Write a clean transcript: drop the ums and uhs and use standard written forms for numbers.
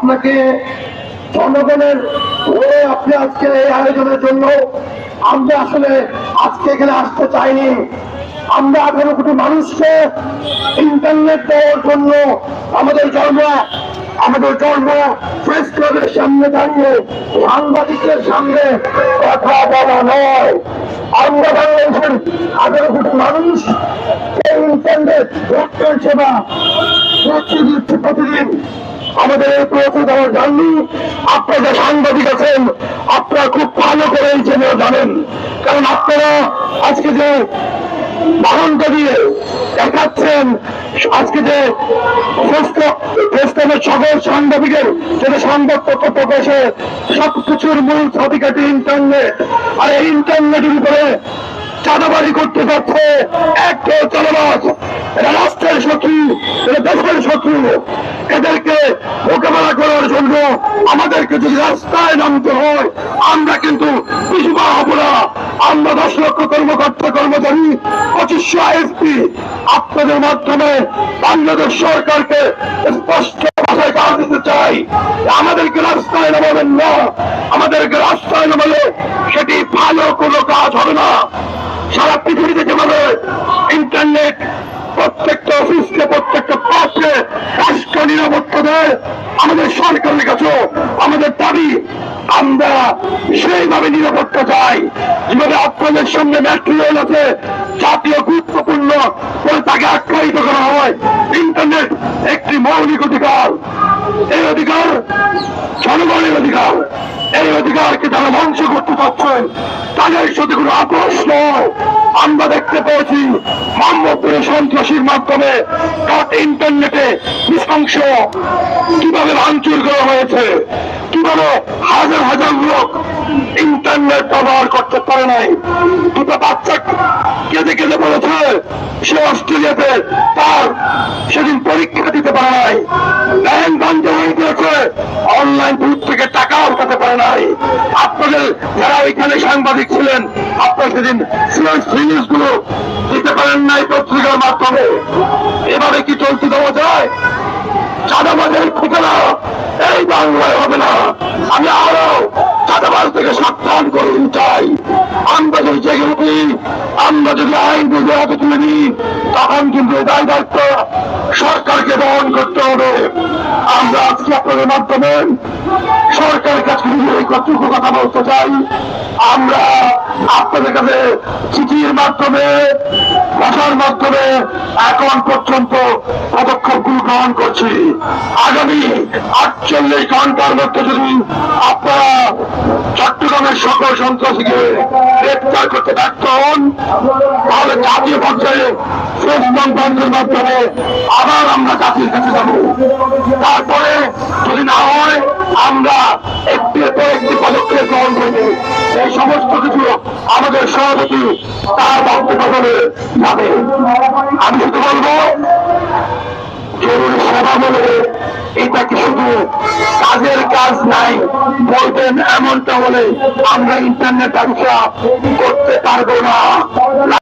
আপনাকে জনগণের হয়ে আপনি আজকে এই আয়োজনের জন্য আমরা আসলে আজকে এখানে আসতে চাইনি। আমরা 18 কোটি মানুষকে ইন্টারনেট দেওয়ার জন্য আমাদের জন্ম প্রেস ক্লাবের সামনে দাঁড়িয়ে সাংবাদিকদের সামনে কথা বলা নয়। আমরা বাংলাদেশের 18 কোটি মানুষ এই ইন্টারনেট ভোটের সেবা দিচ্ছে প্রতিদিন। আমাদের এই প্রচার দেওয়ার জন্য আপনারা সাংবাদিক আছেন, আপনারা খুব ভালো করে এই জেনে জানেন। কারণ আপনারা আজকে যে বাহনটা দিয়ে দেখাচ্ছেন, আজকে যে সকল সাংবাদিকের যেটা সংবাদপত্র প্রকাশে সবকিছুর মূল চাবিকাঠি ইন্টারনেট। আর এই ইন্টারনেটের উপরে চাঁদাবাজি করতে যাচ্ছে একটা চালাবাজ। এরা রাষ্ট্রের শত্রু, এরা দেশের শত্রু। এদেরকে মোকাবেলা করার জন্য আমাদেরকে যদি রাস্তায় নামতে হয়, আমরা কিন্তু পিছু পা হব না। আমরা 10 লক্ষ কর্মকর্তা কর্মচারী, 2500 আইএসপি আপনাদের মাধ্যমে বাংলাদেশ সরকারকে স্পষ্ট ভাষায় কাজ দিতে চাই। আমাদেরকে রাস্তায় নামাবেন না। আমাদেরকে রাস্তায় নামালে সেটি ভালো কোনো কাজ হবে না। সারা পৃথিবীতে যেভাবে ইন্টারনেট প্রত্যেকটা অফিসকে প্রত্যেকটা পথে রাষ্ট্র নিরাপত্তা দেয়, আমাদের সরকারের কাছেও আমাদের দাবি আমরা সেইভাবে নিরাপত্তা চাই। যেভাবে আপনাদের সামনে মেট্রো রেল আছে, জাতীয় গুরুত্বপূর্ণ তাকে আখ্যায়িত করা হয়। ইন্টারনেট একটি মৌলিক অধিকার। এই অধিকার জনগণের অধিকার। এই অধিকারকে যারা ধ্বংস করতে চাচ্ছেন তাদের সাথে কোনো আপোষ নয়। আমরা দেখতে পেয়েছি মোহাম্মদপুরের সন্ত্রাসীর মাধ্যমে ইন্টারনেটে নৃশংস কিভাবে ভাঙচুর করা হয়েছে, কিভাবে হাজার হাজার লোক ইন্টারনেট ব্যবহার করতে পারে নাই। দুটো বাচ্চা কেঁদে কেঁদে বলেছে সে অস্ট্রেলিয়াতে তার সেদিন পরীক্ষা দিতে পারে নাই। ব্যাংক বন্ধ হয়ে গিয়েছে, অনলাইন বুথ থেকে টাকা উঠাতে পারে নাই। আপনাদের যারা ওইখানে সাংবাদিক ছিলেন, আপনারা সেদিন সিরিজ গুলো দিতে পারেন নাই পত্রিকার মাধ্যমে। এভাবে কি চলতে দেওয়া যায়? চাঁদাবাজের ঠিকানা এই বাংলায় হবে না। আমি আরো চাঁদাবাজ থেকে সাবধান করে চাই। আমরা যদি জেগে উঠি, আমরা যদি আইন বুঝে হাতে তুলে নিই, তখন কিন্তু দায় দায়িত্ব সরকারকে বহন করতে হবে। আমরা আজকে আপনাদের মাধ্যমে সরকারের কাছে কর্তৃপক্ষ কথা বলতে চাই। আমরা আপনাদের কাছে চিঠির মাধ্যমে, ভাষার মাধ্যমে এখন পর্যন্ত পদক্ষেপগুলো গ্রহণ করছি। আগামী 48 ঘন্টার মধ্যে যদি আপনারা চট্টগ্রামের সকল সন্ত্রাসীকে গ্রেপ্তার করতে ব্যর্থ হন, তাহলে জাতীয় পর্যায়ে ফেসবুক বন্ধের মাধ্যমে আবার আমরা জাতির কাছে যাব। তারপরে যদি না হয়, আমরা একটির পর একটি পদক্ষেপ গ্রহণ করব। এই সমস্ত কিছু আমাদের সভাপতি তার বক্তব্য বলে যাবে। আমি শুধু বলবো, জরুরি সেবা বলে এটা কি শুধু কাজের কাজ নাই বলবেন এমনটা হলে আমরা ইন্টারনেট ব্যবসা করতে পারবো না।